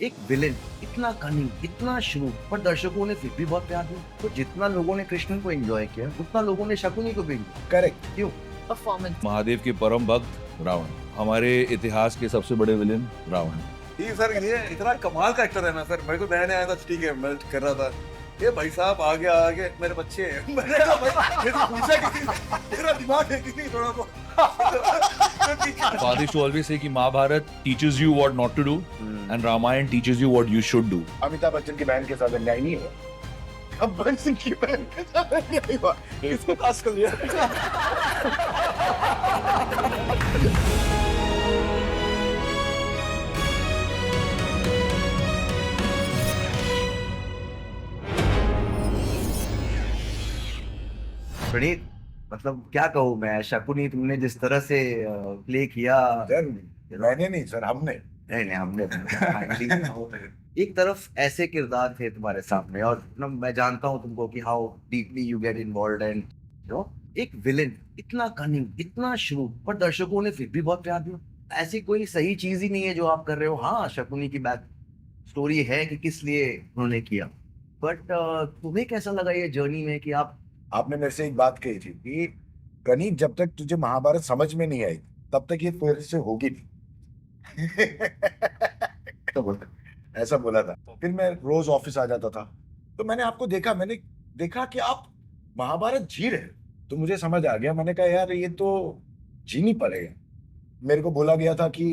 एक विलेन इतना कनिंग, इतना शुरू, पर दर्शकों ने फिर भी बहुत प्यार दिया। तो जितना लोगों ने कृष्ण को एंजॉय किया, उतना लोगों ने शकुनी को भी enjoy करेक्ट। क्यों? परफॉर्मेंस। महादेव के परम भक्त रावण, हमारे इतिहास के सबसे बड़े विलेन रावण। ये सर ये इतना कमाल का एक्टर है ना सर, मेरे को नया नया था, ठीक है मैं कर रहा था ये भाई साहब आगे मेरे बच्चे हैं। मैंने कहा भाई ये तो पूछा किसी तेरा दिमाग है किसी थोड़ा तो Fathers to always say कि Mahabharat teaches you what not to do and Ramayana teaches you what you should do. Amitabh Bachchan की बहन के साथ अन्याय नहीं हुआ। गब्बर सिंह की बहन के साथ अन्याय हुआ। इसको पास कर लिया। प्रणीत, मतलब क्या कहूँ मैं, शकुनी तुमने जिस तरह से प्ले किया। सर मैंने नहीं सर, हमने। नहीं नहीं, हमने एक तरफ ऐसे किरदार थे तुम्हारे सामने, और मैं जानता हूँ तुमको कि how deeply you get involved and एक विलेन इतना कनिंग, इतना शुरू, पर दर्शकों ने फिर भी बहुत प्यार दिया। ऐसी कोई सही चीज ही नहीं है जो आप कर रहे हो। हाँ, शकुनी की बैक स्टोरी है कि किस लिए उन्होंने किया, बट तुम्हें कैसा लगा ये जर्नी में कि आपने मेरे से एक बात कही थी कि कनी, जब तक तुझे महाभारत समझ में नहीं आई तब तक ये तेरे से होगी नहीं। ऐसा बोला था। फिर मैं रोज ऑफिस आ जाता था, तो मैंने आपको देखा, मैंने देखा कि आप महाभारत जी रहे, तो मुझे समझ आ गया। मैंने कहा यार ये तो जीनी पड़ेगा। मेरे को बोला गया था कि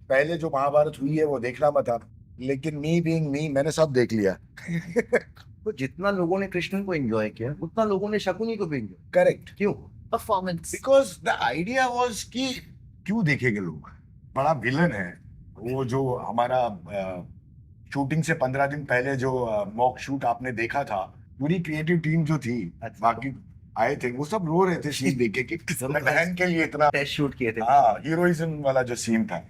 पहले जो महाभारत हुई है वो देखना मत आप, लेकिन मी बीइंग मी मैंने सब देख लिया। तो जितना लोगों ने कृष्ण को एंजॉय किया, उतना लोगों ने शकुनी को भी एंजॉय। करेक्ट। क्यों? Performance. Because the idea was कि क्यों देखेंगे लोग, बड़ा विलन है वो। जो हमारा शूटिंग से 15 दिन पहले जो मॉक शूट आपने देखा था, पूरी क्रिएटिव टीम जो थी, बाकी आए थे, वो सब रो रहे थे सीन देख के कि बहन के लिए इतना टेस्ट शूट किए थे। हाँ, हीरोइज्म वाला जो सीन था।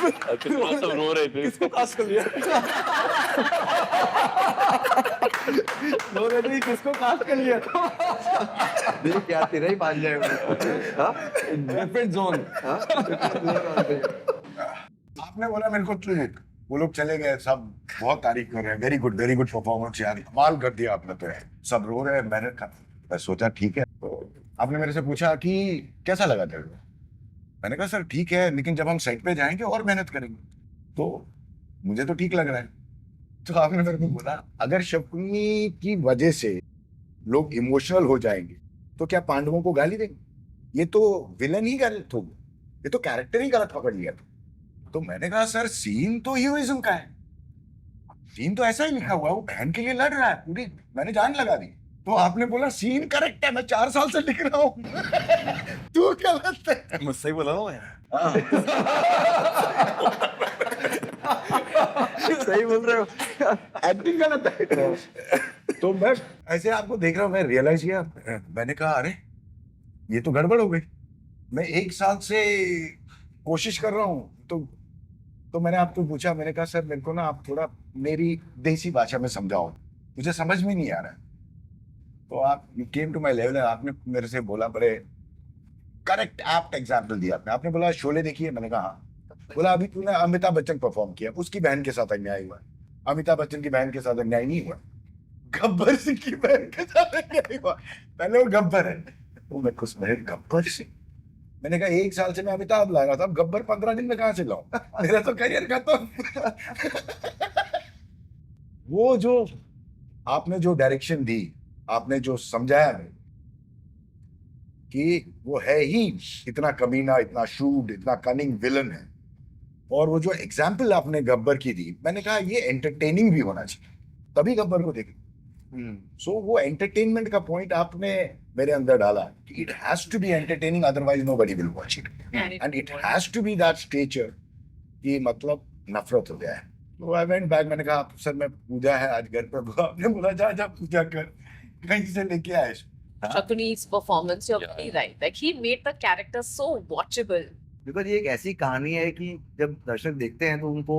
सब रो रहे थे। इसको पास कर लिया। रो रहे थे, किसको कास्ट कर लिया? देख क्या तेरा ही मान जाएगा। Different zone. आपने बोला मेरे को तो वो लोग चले गए, सब बहुत तारीफ कर रहे हैं, वेरी गुड परफॉर्मेंस यार, कमाल कर दिया आपने तो। सब रो रहे हैं, मैं सोचा ठीक है। तो आपने मेरे से पूछा कि कैसा लगा तेरे को, मैंने कहा सर ठीक है, लेकिन जब हम सेट पे जाएंगे और मेहनत करेंगे। तो मुझे तो ठीक लग रहा है। तो आपने मेरे को बोला अगर शकुनी की वजह से लोग इमोशनल हो जाएंगे तो क्या पांडवों को गाली देंगे? ये तो विलन ही गलत हो गया, ये तो कैरेक्टर ही गलत पकड़ लिया। तो मैंने कहा सर सीन तो हीरोइज्म का है, सीन तो ऐसा ही लिखा हुआ है, वो बहन के लिए लड़ रहा है, पूरी मैंने जान लगा दी। तो आपने बोला सीन करेक्ट है, मैं 4 साल से लिख रहा हूँ। तू गलत है। मैं सही बोला ना मैं। सही बोल रहे हो। एक्टिंग गलत है। तो मैं ऐसे आपको देख रहा हूँ, मैं रियलाइज किया, मैंने कहा अरे ये तो गड़बड़ हो गई। मैं 1 साल से कोशिश कर रहा हूँ। तो मैंने आपको पूछा, मैंने कहा सर मेरे को ना आप थोड़ा मेरी देसी भाषा में समझाओ, मुझे समझ में नहीं आ रहा है। तो आप you came to my level, आपने मेरे से बोला, बड़े करेक्ट एप्ट एग्जाम्पल दिया आपने बोला शोले देखिए, मैंने कहा हाँ। बोला अभी तूने अमिताभ बच्चन परफॉर्म किया, उसकी बहन के साथ अन्याय हुआ। अमिताभ बच्चन की बहन के साथ अन्याय नहीं हुआ, गब्बर सिंह की बहन के साथ अन्याय हुआ। पहले वो गब्बर है, तो मैं खुश मैं गब्बर सिंह। मैंने कहा 1 साल से मैं अमिताभ ला रहा था, अब गब्बर 15 दिन में कहां से लाऊं? मेरा तो करियर खत्म। वो जो आपने जो डायरेक्शन दी, आपने जो समझाया हमें कि वो है ही इतना कमीना, इतना शूट, इतना कनिंग विलन है, और वो जो एग्जाम्पल आपने गब्बर की दी, मैंने कहा ये एंटरटेनिंग भी होना चाहिए, तभी गब्बर को देखें। सो वो एंटरटेनमेंट का पॉइंट आपने मेरे अंदर डाला कि it has to be entertaining, otherwise nobody will watch it, and it has to be that stature कि मतलब नफरत हो जाए। तो आई वेंट बैक, मैंने कहा सर मैं पूजा है आज घर पर। आपने बोला जा जा पूजा कर, कहीं से लेके आए। Shakuni's performance, you're very right. Like he made the character so watchable. Because ये एक ऐसी कहानी है कि जब दर्शक देखते हैं तो उनको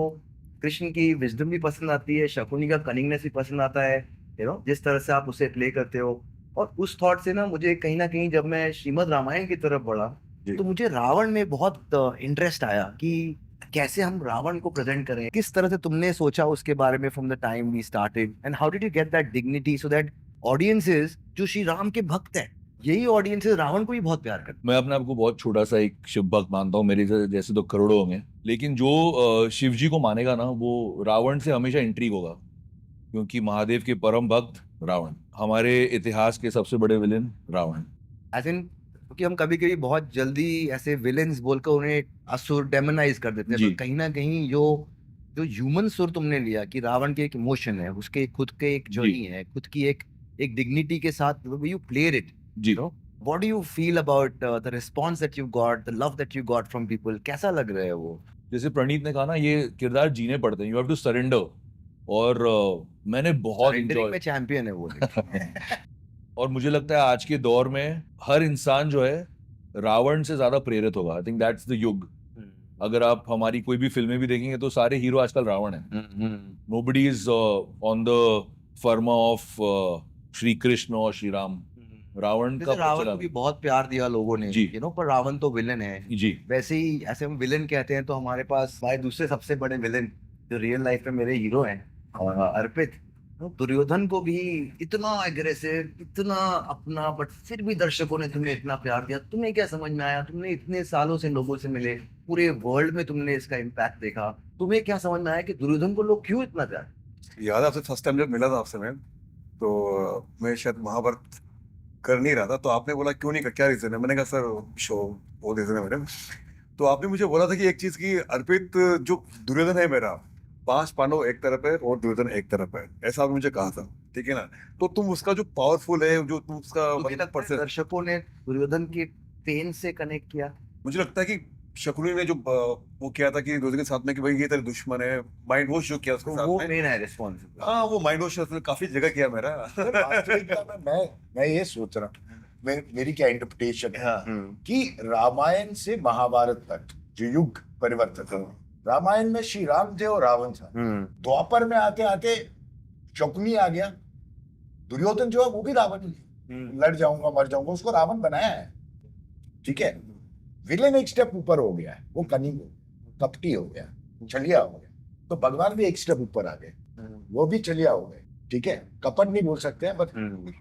कृष्ण की विजडम भी पसंद आती है, शकुनी का कनिंगनेस भी पसंद आता है, जिस तरह से आप उसे प्ले करते हो। और उस थॉट से ना मुझे कहीं ना कहीं जब मैं श्रीमद् रामायण की तरफ बढ़ा जी। तो मुझे रावण में बहुत इंटरेस्ट आया कि कैसे हम रावण को प्रेजेंट करें, किस तरह से तुमने सोचा उसके बारे में from the time we started, and how did you get that dignity so that audiences जो श्री राम के भक्त हैं, यही ऑडियंसेस रावण को भी बहुत प्यार करते मैं अपने आप को बहुत छोटा सा एक शिव भक्त मानता हूँ, मेरे जैसे तो करोड़ों होंगे, लेकिन जो शिव जी को मानेगा ना वो रावण से हमेशा इंट्रीग होगा, क्योंकि महादेव के परम भक्त रावण, हमारे इतिहास के सबसे बड़े विलेन रावण। हैं। एज इन क्योंकि हम कभी कभी बहुत जल्दी ऐसे विलेन्स बोलकर उन्हें असुर डेमोनाइज कर देते हैं, जी। तो कहीं ना कहीं जो ह्यूमन सुर तुमने लिया कि रावण के एक इमोशन है, उसके खुद के एक जर्नी है, खुद की एक डिग्निटी के साथ यू प्लेड इट, जी। What do you feel about the response that you got, the love that you got from people? कैसा लग रहा है वो? जैसे प्रणीत ने कहा ना, ये किरदार जीने पड़ते हैं, यू हैव टू सरेंडर, और मैंने बहुत Surrendering enjoy- में चैंपियन है वो। और मुझे लगता है आज के दौर में हर इंसान जो है रावण से ज्यादा प्रेरित होगा। आई थिंक दैट्स द युग। अगर आप हमारी कोई भी फिल्में भी देखेंगे तो सारे हीरो आजकल रावण है। Nobody is on the pharma of Shri Krishna और श्री राम। रावण का रावण को भी बहुत प्यार दिया लोगों ने, जी। पर रावण तो विलन है। जी। वैसे ही ऐसे हम विलन कहते हैं तो हमारे पास भाई दूसरे सबसे बड़े विलन जो रियल लाइफ में मेरे हीरो हैं, अर्पित। दुर्योधन को भी इतना एग्रेसिव, इतना अपना, बट फिर भी दर्शकों ने तुम्हें इतना प्यार दिया। तुम्हें क्या समझ में आया? तुमने इतने सालों से लोगों से मिले, पूरे वर्ल्ड में तुमने इसका इम्पैक्ट देखा, तुम्हें क्या समझ में आया कि दुर्योधन को लोग क्यों इतना प्यार? याद है आपसे फर्स्ट टाइम जब मिला था आपसे मैं, तो मैं शायद महाभारत कर नहीं रहा था, तो आपने बोला क्यों नहीं कर, क्या रीजन है? मैंने कहा सर शो वो रीजन है मेरे। तो आपने मुझे बोला था कि एक चीज की, अर्पित जो दुर्योधन है मेरा, 5 पांडव एक तरफ है और दुर्योधन एक तरफ है, ऐसा आपने मुझे कहा था, ठीक है ना? तो तुम उसका जो पावरफुल है, जो तुम उसका मतलब पर्सन, दर्शकों ने दुर्योधन की पेन से कनेक्ट किया। मुझे लगता है कि शकुनी ने जो वो किया था कि दुर्योधन के साथ में कि भाई ये तेरे दुश्मन है, माइंड वॉश जो किया उसके तो साथ वो में, मेन है रिस्पॉन्सिबल। हाँ वो माइंड वॉश उसने काफी जगह किया मेरा। वास्तविकता में मैं ये सोच रहा हूँ, मेरी क्या इंटरप्रिटेशन है कि रामायण से महाभारत तक जो युग परिवर्तन है, रामायण में श्री राम थे और रावण था। द्वापर में आते आते शकुनी आ गया, दुर्योधन जो है वो भी रावण ही है। लड़ जाऊंगा मर जाऊंगा उसको रावण बनाया है, ठीक है। विलेन एक स्टेप ऊपर हो गया है, वो कनिंग कपटी हो गया, छलिया हो गया। तो भगवान भी एक स्टेप ऊपर आ गए, वो भी छलिया हो गए, ठीक है। कपट नहीं बोल सकते हैं, बट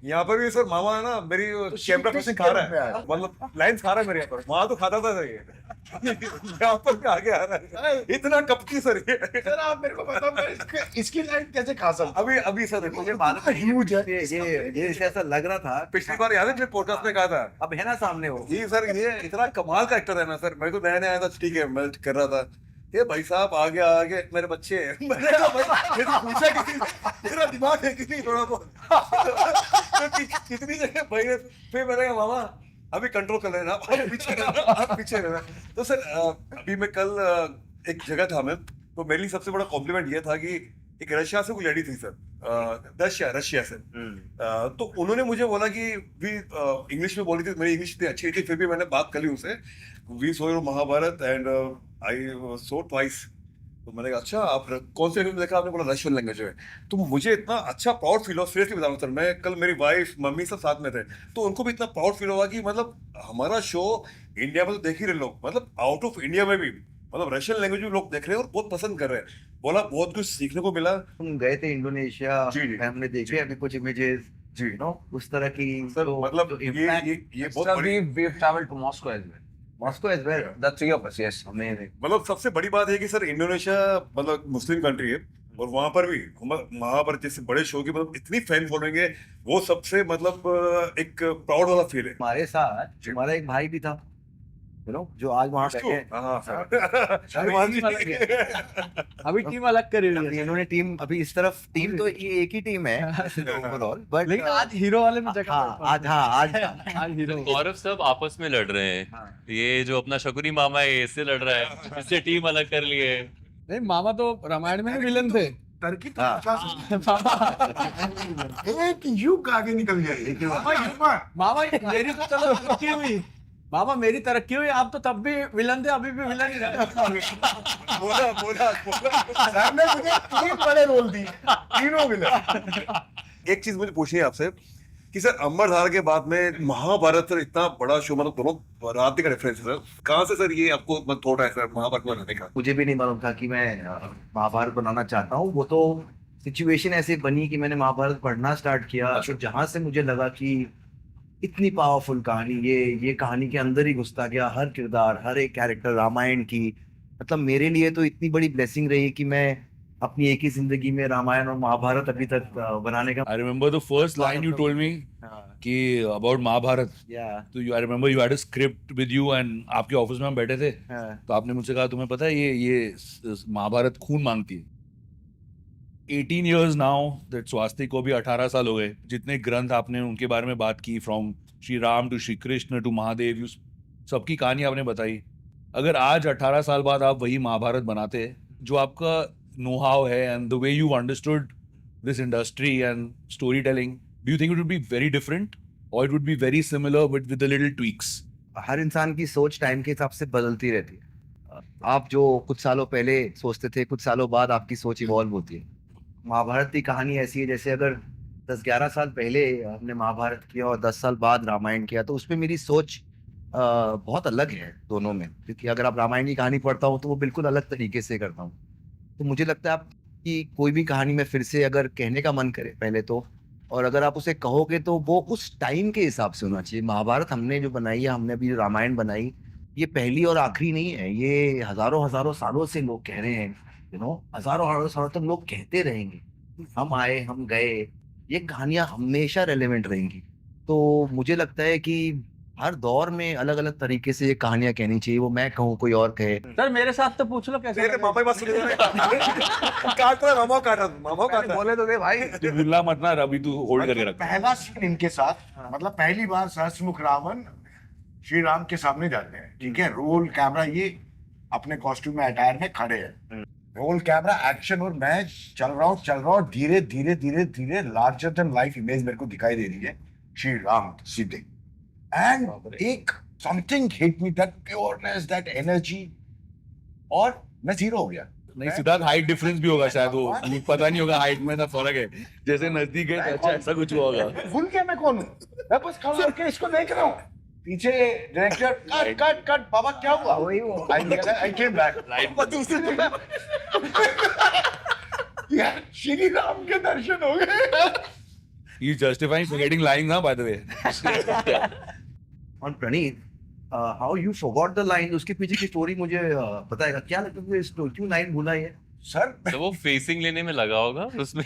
यहाँ पर भी सर मामा है ना, मेरी कैमरा पर्सन खा रहा है, मतलब लाइन खा रहा है मेरे यहाँ पर। वहां तो खाता था सर, ये यहाँ पर भी आगे आ रहा है, इतना कपटी सर ये। सर आप मेरे को बताओ इसकी लाइन कैसे खा सकते? अभी सर देखो, मुझे मालूम है, ह्यूज है। ये ऐसा लग रहा था। पिछली बार याद है जो पॉडकास्ट में कहा था, अब है ना सामने वो। ये सर ये इतना कमाल का एक्टर है ना सर। मेरे को नया नया आया था, ठीक है, मैं कर रहा था, ये भाई साहब आगे मेरे बच्चे हैं। मैंने कहा भाई ये तो पूछा किसी, तेरा दिमाग है किसी थोड़ा बहुत। तो कितनी जगह भाई ने, फिर मैंने कहा मामा अभी कंट्रोल कर लेना, आप पीछे रहना। तो सर अभी मैं कल एक जगह था मैं, तो मेरे लिए सबसे बड़ा कॉम्प्लीमेंट ये था कि एक रशिया से कोई लड़ी थी सर, रशिया से। तो उन्होंने मुझे बोला कि भी इंग्लिश में बोली थी, मेरी इंग्लिश इतनी अच्छी थी, फिर भी मैंने बात कर ली उनसे। We saw your Mahabharat and I saw twice. तो मैंने कहा अच्छा आप कौन से फिल्म देखा? आपने बोला रशियन लैंग्वेज है। तो मुझे इतना अच्छा प्राउड फील हुआ, सीरियसली बता रहा हूँ सर। मैं कल, मेरी वाइफ मम्मी सब साथ में थे, तो उनको भी इतना प्राउड फील हुआ कि मतलब हमारा शो इंडिया में तो देख ही रहे लोग, मतलब आउट ऑफ इंडिया में भी मतलब रशियन लैंग्वेज में लोग देख रहे हैं और बहुत पसंद कर रहे हैं। बोला बहुत कुछ सीखने को मिला। तुम गए थे इंडोनेशिया, जी। हमने देखे अभी कुछ इमेजेस, जी। उस तरह की। सर मतलब ये बहुत बड़ी, we've traveled to Moscow as well. Moscow as well. The three of us, yes. Amazing. मतलब सबसे बड़ी बात है कि सर इंडोनेशिया मतलब मुस्लिम कंट्री है, और वहां पर भी महाभारत जैसे बड़े शो की मतलब इतनी फैन फॉलोइंग है, वो सबसे मतलब एक प्राउड वाला फील है। हमारे साथ हमारा एक भाई भी था, जो आज वहाँ बैठे हैं। हाँ सर, अभी टीम अलग करी हुई है, इन्होंने टीम, अभी इस तरफ टीम तो ये एक ही टीम है ओवरऑल, बट लेकिन आज हीरो वाले में जगह आज आज हीरो। गौरव सब आपस में लड़ रहे हैं। ये जो अपना शकुनी मामा है इससे लड़ रहा है, इससे टीम अलग कर ली है। नहीं, मामा तो रामायण में ही विलन थे। टर्की तो मामा एक युग आगे निकल गया। मामा मेरी तो चलो तरक्की हुई, मामा मेरी तरक्की हुई, आप तो तब भी विलन थे, अभी भी विलन ही रहे। बोला सर ने मुझे 3 बड़े रोल दिए, तीनों विलन। एक चीज मुझे पूछनी है आपसे कि सर अमरधार के बाद में महाभारत सर इतना बड़ा शो, मतलब दोनों रात का डिफरेंस है सर, कहाँ से सर ये आपको मतलब थॉट है सर महाभारत बनाने का? मुझे भी नहीं मालूम था कि मैं महाभारत बनाना चाहता हूँ। वो तो सिचुएशन ऐसी बनी कि मैंने महाभारत पढ़ना स्टार्ट किया, तो जहां से मुझे लगा कि इतनी पावरफुल कहानी, ये कहानी के अंदर ही घुसता गया। हर किरदार, हर एक कैरेक्टर रामायण की, मतलब मेरे लिए तो इतनी बड़ी ब्लेसिंग रही कि मैं अपनी एक ही जिंदगी में रामायण और महाभारत अभी तक बनाने का I remember the first line you told me कि about महाभारत, तो I remember you had a script with you and आपके ऑफिस में हम बैठे थे, तो आपने मुझसे कहा तुम्हें पता है ये महाभारत खून मांगती है। 18 years now that स्वास्तिक को भी 18 साल हो गए, जितने ग्रंथ आपने उनके बारे में बात की, from Shri Ram to Shri Krishna to Mahadev, you सबकी कहानी आपने बताई। अगर आज 18 साल बाद आप वही महाभारत बनाते, जो आपका नो हाउ है and the way you understood this industry and storytelling, do you think it would be very different और it would be very similar but with little tweaks? हर इंसान की सोच टाइम के हिसाब से बदलती रहती है। आप जो कुछ सालों पहले सोचते थे, कुछ सालों बाद आपकी सोच इवॉल्व होती है। महाभारत की कहानी ऐसी है जैसे अगर 10-11 साल पहले हमने महाभारत किया और 10 साल बाद रामायण किया, तो उसमें मेरी सोच बहुत अलग है दोनों में। क्योंकि अगर आप रामायण की कहानी पढ़ता हूँ तो वो बिल्कुल अलग तरीके से करता हूँ। तो मुझे लगता है आप कि कोई भी कहानी में फिर से अगर कहने का मन करे पहले तो, और अगर आप उसे कहोगे तो वो उस टाइम के हिसाब से होना चाहिए। महाभारत हमने जो बनाई है, हमने अभी रामायण बनाई, ये पहली और आखिरी नहीं है। ये हजारों हजारों सालों से लोग कह रहे हैं, हजारों हजारों सालों तक लोग कहते रहेंगे। हम आए, हम गए, ये कहानियां हमेशा रेलेवेंट रहेंगी। तो मुझे लगता है कि हर दौर में अलग अलग तरीके से ये कहानियां कहनी चाहिए। वो मैं कहूँ, कोई और कहे। सर मेरे साथ तो पूछ लो कैसे मेरे लगा? मामा की बात सुनिए काट रहा, मामा काट रहा, मामा काट रहा। बोले तो दे भाई। तू भूलना मत ना, अभी तू होल्ड करके रख। पहला सीन इनके साथ, मतलब पहली बार सहस्त्रमुख रावण श्री राम के सामने जाते हैं, ठीक है, रोल कैमरा, ये अपने कॉस्ट्यूम में अटायर में खड़े हैं, रोल कैमरा एक्शन, और मैं चल रहा हूँ, धीरे धीरे धीरे धीरे लार्जर देन लाइफ इमेज मेरे को दिखाई दे रही है, श्री राम सीधे, एंड एक something hit me, that pureness, that energy, और मैं जीरो हो गया। नहीं सिद्धार्थ, हाइट डिफरेंस भी होगा शायद, वो पता नहीं होगा, हाइट में ना फर्क है, जैसे नजदीक है अच्छा ऐसा कुछ हुआ होगा। भूल गया मैं कौन हूँ, मैं बस खड़ा होकर इसको देख रहा हूँ, पीछे डायरेक्टर कट बाबा क्या हुआ, वही वो। आई केम बैक, यार श्री राम के दर्शन हो गए। He is justifying forgetting lines now, by the way. और Praneet, how you forgot the line, उसके पीछे की स्टोरी मुझे बताएगा? क्या लगता है तुझे, क्यों लाइन भूला ये? सर तो वो फेसिंग लेने में लगा होगा उसमें।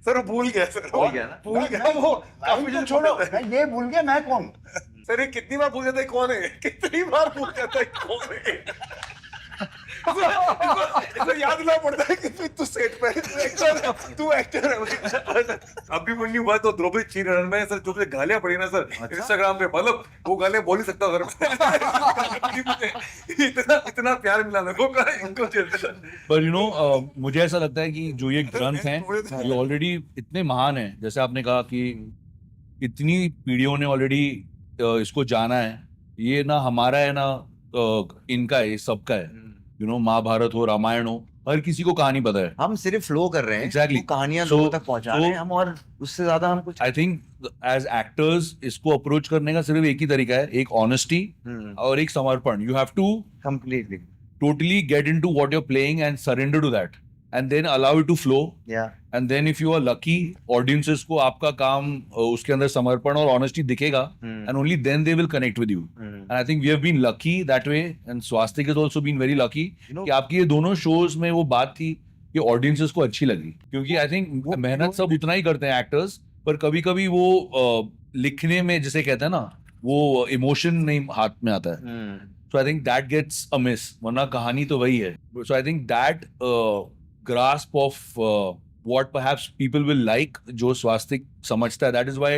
सर वो भूल गया सर, भूल गया ना? भूल गया वो। काफी तो छोड़ो, मैं ये भूल गया मैं कौन। सर ये कितनी बार भूल जाता है कौन है, कितनी बार भूल जाता है कौन है। इसको याद दिलाना पड़ता है कि तू सेट पे तू एक्टर है। अभी वो नहीं हुआ तो द्रौपदी चीर में सर जो गालियां पड़ी ना सर इंस्टाग्राम पे, मतलब वो गालियां बोल ही सकता सर। इतना प्यार मिला मेरे को इनको। पर यू नो मुझे ऐसा लगता है कि जो ये ग्रंथ हैं ये ऑलरेडी इतने महान हैं, जैसे आपने कहा कि इतनी पीढ़ियों ने ऑलरेडी इसको जाना है। ये ना हमारा है ना इनका है, सबका है। यू नो महाभारत हो, रामायण हो, हर किसी को कहानी पता है। हम सिर्फ फ्लो कर रहे हैं, Exactly. वो कहानियां So- लोगों तक पहुंचा रहे हैं हम, और उससे ज्यादा हम कुछ। आई थिंक एज एक्टर्स इसको अप्रोच करने का सिर्फ एक ही तरीका है, एक ऑनेस्टी और एक समर्पण। You have to completely, totally get into what you're playing and surrender to that, and then allow it to flow. या And then if you are lucky, audiences को आपका काम उसके अंदर समर्पण और honesty दिखेगा, and only then they will connect with you. And I think we have been lucky that way, and Swastik has also been very lucky कि आपकी ये दोनों shows में वो बात थी कि audiences को अच्छी लगी। क्योंकि I think मेहनत सब उतना ही करते हैं actors, पर कभी कभी वो लिखने में जिसे कहते हैं ना, वो emotion नहीं हाथ में आता है। So I think that gets amiss, वरना कहानी तो वही है। So I think that grasp of what perhaps people will like, जो स्वास्तिक समझता है, that is why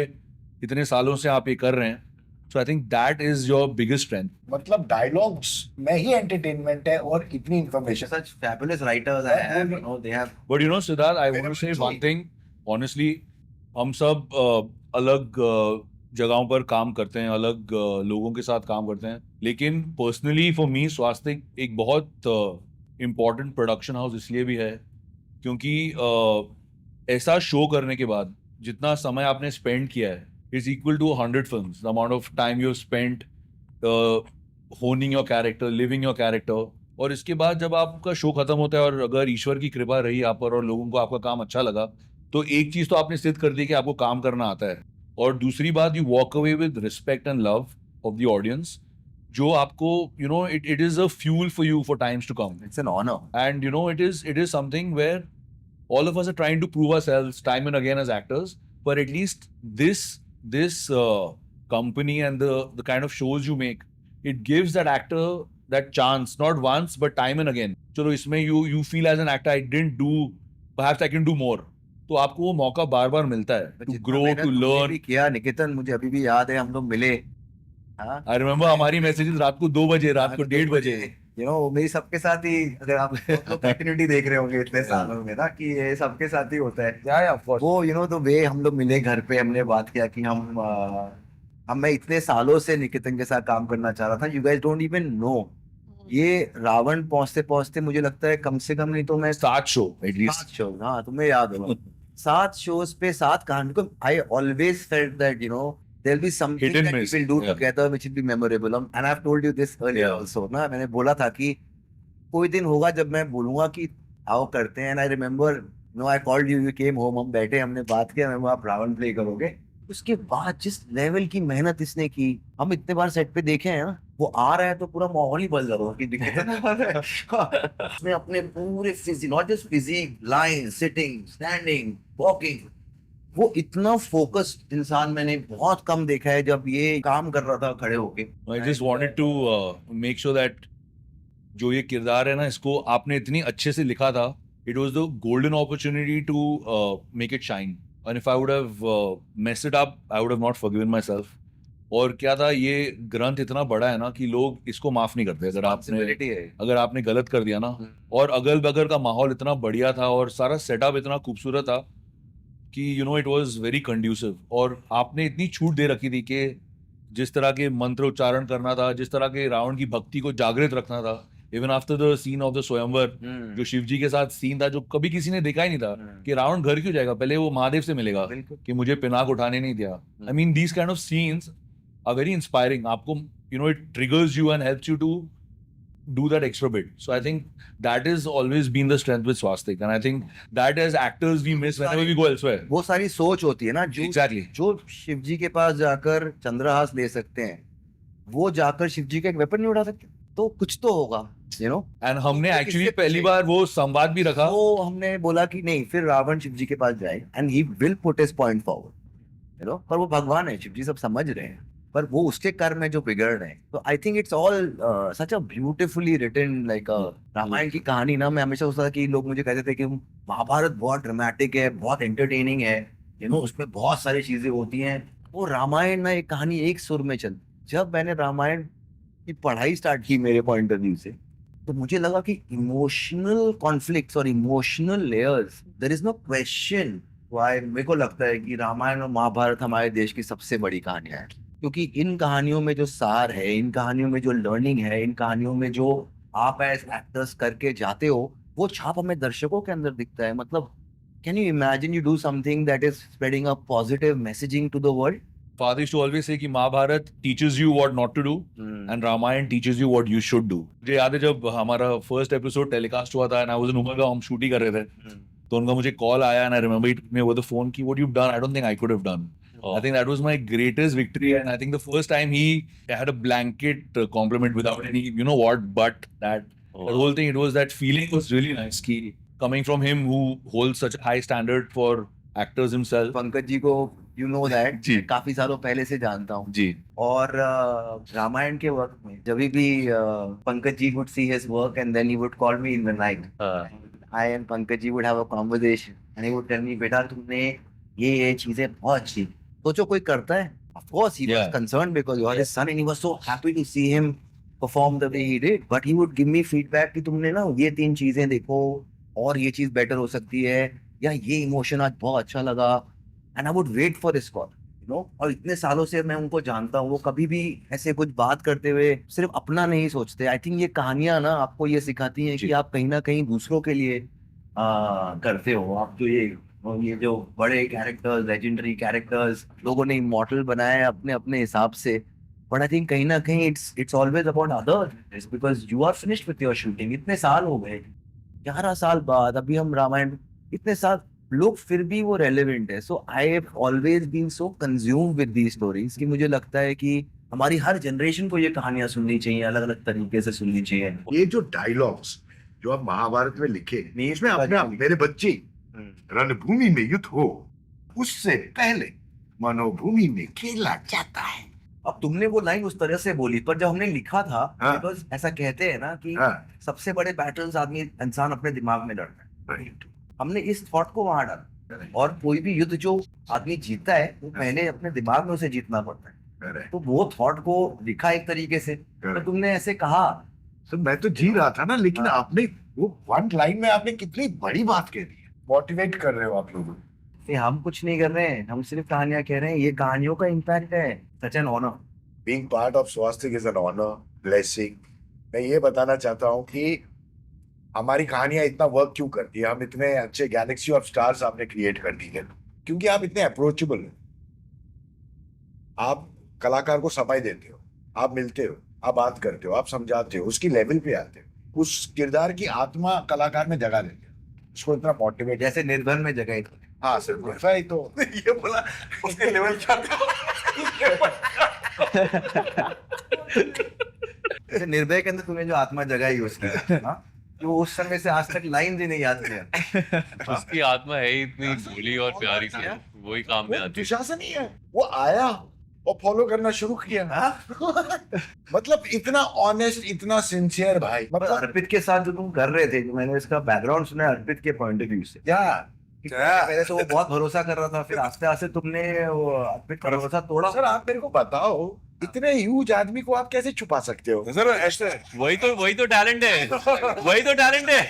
इतने सालों से आप ये कर रहे हैं। So I think that is your biggest strength. मतलब डायलॉग्स में ही एंटरटेनमेंट है और इतनी information. such fabulous writers I have, you know, they have But you know, Siddharth, I want to say one thing. Honestly, हम सब अलग जगहों पर काम करते हैं, अलग लोगों के साथ काम करते हैं, लेकिन पर्सनली फॉर मी स्वास्तिक एक बहुत इम्पोर्टेंट प्रोडक्शन हाउस इसलिए भी है क्योंकि ऐसा शो करने के बाद जितना समय आपने स्पेंड किया है is equal to 100 films, the amount of time you spent honing your character, living your character. और इसके बाद जब आपका शो खत्म होता है और अगर ईश्वर की कृपा रही आप पर और लोगों को आपका काम अच्छा लगा, तो एक चीज तो आपने सिद्ध कर दी कि आपको काम करना आता है, और दूसरी बात you walk away with respect and love of the audience, जो आपको you know it is a fuel for you for times to come. It's an honor. And you know, it is something where all of us are trying to prove ourselves time and again as actors, but at least this company and the kind of shows you make, it gives that actor that chance, not once but time and again. चलो इसमें you feel as an actor I didn't do, perhaps I can do more, तो आपको वो मौका बार बार मिलता है to जितना grow, मेहनत to तुमने learn. भी किया निकेतन, मुझे अभी भी याद है हम लोग मिले। हाँ, I remember हमारी मैसेजेस रात को 2 बजे, रात को 1:30 बजे। यू नो मेरी सबके साथ ही, अगर आप कंटिन्यूटी देख रहे होंगे इतने सालों में ना, कि ये सबके साथ ही होता है। Yeah, of course. वो यू नो द वे हम लोग मिले घर पे, हमने बात किया कि मैं इतने सालों से निकेतन के साथ काम करना चाह रहा था, you guys don't even know. ये रावण पहुंचते पहुंचते मुझे लगता है कम से कम नहीं तो मैं 7 शो एटलीस्ट। 7 शो, हाँ तुम्हें याद होगा 7 शोज पे 7 कहानी को। I always felt that you know there will be something Hit and that we miss, will do yeah. Together which will be memorable. And I have told you this earlier Yeah. Also ना, मैंने बोला था कि कोई दिन होगा जब मैं बोलूंगा कि आओ करते हैं। And I remember no I called you, you came home, हम बैठे, हमने बात किया, मैं आप रावण प्ले करोगे। उसके बाद जिस लेवल की मेहनत इसने की, हम इतने बार सेट पे देखे हैं ना, वो आ रहा है तो पूरा माहौल ही बदल रहा है कि निकेतन आ रहा है। उसने अपने पूरे physique, not just physique, line, sitting, standing, walking, वो इतना फोकस्ड इंसान मैंने बहुत कम देखा है जब ये काम कर रहा था खड़े होके। I just wanted to make sure that जो ये किरदार है ना, इसको आपने इतनी अच्छे से लिखा था, it was the golden opportunity to make it shine. And if I would have messed it up, I would have not forgiven myself. और क्या था, ये ग्रंथ इतना बड़ा है ना कि लोग इसको माफ नहीं करते Responsibility है। अगर आपने गलत कर दिया ना। और अगल बगल का माहौल इतना बढ़िया था और सारा सेटअप इतना खूबसूरत था कि you know it was very conducive, और आपने इतनी छूट दे रखी थी कि जिस तरह के मंत्र उच्चारण करना था, जिस तरह के रावण की भक्ति को जागृत रखना था, even after the scene of the स्वयंवर, जो शिव जी के साथ सीन था जो कभी किसी ने देखा ही नहीं था, कि रावण घर क्यों जाएगा, पहले वो महादेव से मिलेगा बिल्कुल। कि मुझे पिनाक उठाने नहीं दिया। I mean these kind of scenes are very inspiring. आपको you know it triggers you and helps you to do that extra bit. So I think that has always been the strength with Swastik, and I think that as actors we miss whenever we go elsewhere. वो सारी सोच होती है ना, जो Exactly. जो शिव जी के पास जाकर चंद्रहास ले सकते हैं, वो जाकर शिव जी का एक वेपन नहीं उठा सकते, तो कुछ तो होगा यू नो। And हमने तो एक्चुअली किससे पहली पूछेगा? बार वो संवाद भी रखा। वो हमने बोला कि नहीं, फिर रावण शिव जी के पास जाए and he will put his point forward, you know. पर वो भगवान है, शिव जी सब समझ रहे हैं, पर वो उसके कर्म है जो बिगड़ रहे हैं। तो I think it's all such a beautifully written like Ramayan की कहानी ना। मैं हमेशा सोचता था कि लोग मुझे कहते थे कि महाभारत बहुत ड्रामेटिक है, बहुत एंटरटेनिंग है, यू नो, उसमें बहुत सारी चीजें होती हैं। वो रामायण ना एक कहानी एक सुर में चल। जब मैंने रामायण की पढ़ाई स्टार्ट की मेरे पॉइंट ऑफ व्यू से, तो मुझे लगा कि इमोशनल कॉन्फ्लिक्ट्स और emotional layers, there is no question why मेरे को लगता है कि रामायण और महाभारत हमारे देश की सबसे बड़ी कहानियां हैं। क्योंकि इन कहानियों में जो सार है, इन कहानियों में जो लर्निंग है, इन कहानियों में जो आप एज एक्टर्स करके जाते हो, वो छाप हमें दर्शकों के अंदर दिखता है। मतलब can you imagine you do something that is spreading a positive messaging to the world. Father used to always say कि Mahabharat teaches you what not to do and Ramayana teaches you what you should do. मुझे याद है जब हमारा first episode telecast हुआ था and I was in Umargaon, हम shoot ही कर रहे थे, तो उनका मुझे कॉल आया and I remember it me over the phone कि what you've done I don't think I could have done. I think that was my greatest victory, and I think the first time he had a blanket compliment without any you know what, but that the whole thing, it was that feeling was really nice कि coming from him who holds such a high standard for actors himself. Pankaj ji को you know that जी। काफी सालों पहले से जानता हूँ जी। और रामायण के वक्त में जब भी Pankaj ji would see his work and then he would call me in the night. I and Pankaj ji would have a conversation and he would tell me, बेटा तुमने ये चीजें बहुत अच्छी सोचो, कोई करता है? Of course he was Yeah. concerned because you are his son and he was so happy to see him perform the way he did. But he would give me feedback कि तुमने ना ये 3 चीजें देखो और ये चीज बेटर हो सकती है, या ये इमोशन आज बहुत अच्छा लगा। And I would wait for this call, you know. और इतने सालों से मैं उनको जानता हूँ, वो कभी भी ऐसे कुछ बात करते हुए सिर्फ अपना नहीं सोचते। आई थिंक ये कहानियां ना आपको ये सिखाती हैं कि आप कहीं ना कहीं दूसरों के लिए करते हो। आप जो ये और ये जो बड़े कैरेक्टर्स, लेजेंडरी कैरेक्टर्स लोगों ने इमॉर्टल बनाए हैं अपने अपने हिसाब से, बट आई थिंक कहीं ना कहीं it's always about others, because you are finished with your shooting. इतने साल हो गए, 11 साल बाद अभी हम रामायण, इतने साल लोग फिर भी वो रेलेवेंट है। So I have always been so consumed with the stories कि मुझे लगता है कि हमारी हर जनरेशन को ये कहानियां सुननी चाहिए, अलग अलग तरीके से सुननी चाहिए। ये जो डायलॉग्स जो आप महाभारत में लिखे, इसमें अपने आप मेरे बच्चे रणभूमि में युद्ध हो, उससे पहले मनोभूमि में खेला जाता है। अब तुमने वो लाइन उस तरह से बोली, पर जब हमने लिखा था, हाँ। बिकॉज ऐसा कहते हैं ना कि हाँ। सबसे बड़े बैटल्स आदमी इंसान अपने दिमाग में लड़ता है, हमने इस थॉट को वहां डाला। और कोई भी युद्ध जो आदमी जीतता है वो पहले अपने दिमाग में उसे जीतना पड़ता है, तो वो थॉट को लिखा एक तरीके से। तो तुमने ऐसे कहा तो मैं तो जी रहा था ना, लेकिन हाँ। आपने वो वन लाइन में आपने कितनी बड़ी बात कह दी है। मोटिवेट कर रहे हो आप लोगों को। कि हम कुछ नहीं कर रहे हैं, हम सिर्फ कहानियां कह रहे हैं, ये कहानियों का इम्पैक्ट है। Such an honour. Being part of Swastik is an honor, blessing. मैं ये बताना चाहता हूँ कि हमारी कहानियां इतना वर्क क्यों करती है, हम इतने अच्छे गैलेक्सी ऑफ स्टार्स आपने क्रिएट कर दी है, क्योंकि आप इतने अप्रोचेबल हो। आप कलाकार को समय देते हो, आप मिलते हो, आप बात करते हो, आप समझाते हो, उसकी लेवल पे आते हो, उस किरदार की आत्मा कलाकार में जगह देते हो, उसको इतना मोटिवेट। जैसे निर्भर में जगह थी। हाँ सर, वही तो ये बोला उसके लेवल क्या था? जैसे निर्भय के अंदर तूने जो आत्मा जगाई उसकी, हाँ, वो उस समय से आज तक लाइन ही नहीं याद किया। उसकी आत्मा है ही इतनी भोली और प्यारी सी, वही काम में वो आती है। दुशासन ही है, वो आया और फॉलो करना शुरू किया। मतलब इतना ऑनेस्ट, इतना सिंसियर भाई। पर मतलब अर्पित के साथ जो तुम कर रहे थे, जो मैंने इसका बैकग्राउंड सुना है अर्पित के पॉइंट ऑफ व्यू से, क्या पहले तो वो बहुत भरोसा कर रहा था, फिर आस्ते आस्ते तुमने वो अर्पित का भरोसा तोड़ा। सर आप मेरे को बताओ, इतने ह्यूज आदमी को आप कैसे छुपा सकते हो? सर ऐसे वही तो टैलेंट है, वही तो टैलेंट है।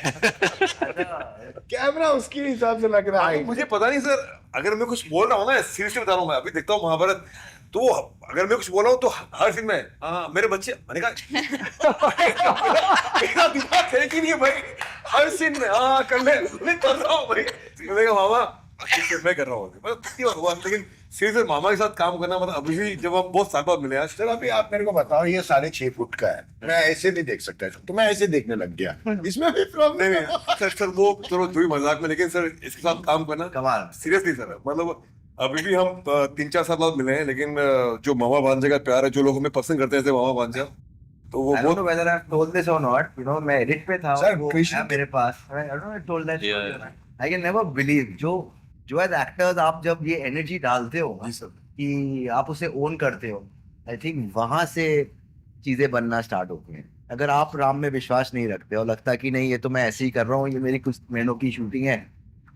कैमरा उसके हिसाब से लग रहा है। मुझे पता नहीं सर, अगर मैं कुछ बोल रहा हूँ ना, सीरियसली बता रहा हूँ, मैं अभी देखता हूँ महाभारत, तो अगर मैं कुछ बोल रहा हूँ तो हर फिल्म में हाँ मेरे बच्चे, मैंने कहा मेरा दिमाग है कि नहीं भाई, हर सीन में हाँ कर ले, मैं कर रहा हूँ भाई। मैंने कहा मामा मैं कर रहा हूँ, मतलब कितनी बार हुआ, लेकिन सीरियसली मामा के साथ काम करना, मतलब अभी भी जब हम बहुत साल बाद मिले आज। सर अभी आप मेरे को बताओ, ये 6.5 फुट का है, मैं ऐसे नहीं देख सकता, तो मैं ऐसे देखने लग गया, इसमें भी प्रॉब्लम नहीं सर वो चलो जो भी मजाक में, लेकिन सर इसके साथ काम करना कमाल। सीरियसली सर, मतलब अभी भी हम 3-4 साल बाद मिले हैं, लेकिन जो मामा भांजे का प्यार है, जो लोग हमें पसंद करते हैं जैसे मामा भांजा, तो वो I don't know whether I've told this or not, you know, मैं एडिट पे था, Sir, वो Krishna- है मेरे पास। I don't know, I told that story Yeah. or not. I can never believe, जो एज एक्टर्स आप जब ये एनर्जी डालते हो कि आप उसे ओन करते हो, आई थिंक वहां से चीजें बनना स्टार्ट होती हैं। अगर आप राम में विश्वास नहीं रखते और लगता कि नहीं ये तो मैं ऐसे ही कर रहा हूँ, ये मेरी कुछ महीनों की शूटिंग है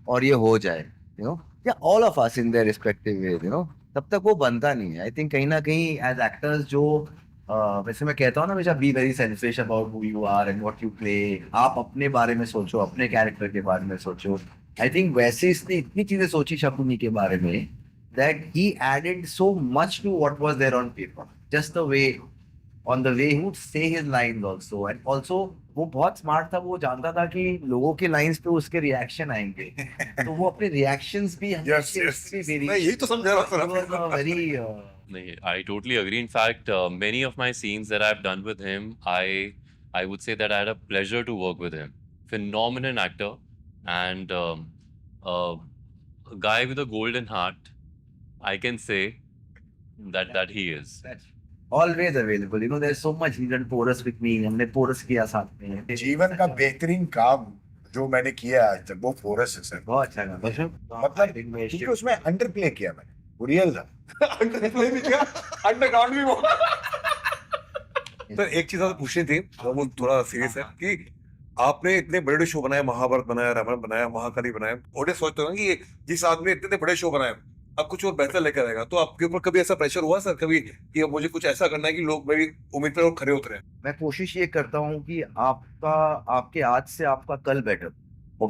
और ये हो जाए, यू नो, या all of us in their respective ways, you know, तब तक वो बनता नहीं है। आई थिंक कहीं ना कहीं एज एक्टर्स जो वैसे मैं कहता हूँ ना हमेशा, be very selfish about who you are and what you play. आप अपने बारे में सोचो, अपने कैरेक्टर के बारे में सोचो। आई थिंक वैसे इसने इतनी चीजें सोची शकुनी के बारे में that he added so much to what was there on paper, just the way he would say his lines also, and also वो बहुत स्मार्ट था, वो जानता था कि लोगों के लाइंस पे उसके रिएक्शन आएंगे, तो वो अपने रिएक्शंस भी मैं यही तो समझा रहा था। वेरी नहीं, I totally agree. In fact, many of my scenes that I've done with him, I would say that I had a pleasure to work with him. Phenomenal actor, and a guy with a golden heart. I can say that he is. always available, you know, there's so much. He done porous with me, हमने porous किया साथ में। जीवन का बेहतरीन काम जो मैंने किया आज तक वो फोरस है सर। बहुत अच्छा काम। मतलब क्योंकि उसमें अंडर प्ले किया मैंने, वो रियल था। अंडर भी किया, अंडरग्राउंड भी वो। सर एक चीज आपसे पूछनी थी, वो थोड़ा सीरियस है, कि आपने इतने बड़े बड़े शो बनाए, महाभारत बनाया, रामायण बनाया, महाकाली बनाया, ऑडियंस सोचते हो ना कि जिस आदमी ने इतने बड़े शो बनाए अब कुछ और बेहतर लेकर आएगा, तो आपके ऊपर कभी ऐसा प्रेशर हुआ सर कभी कि अब मुझे कुछ ऐसा करना है कि लोग मेरी उम्मीद पर और खरे उतरे? मैं कोशिश ये करता हूँ कि आपके आज से आपका कल बेटर हो।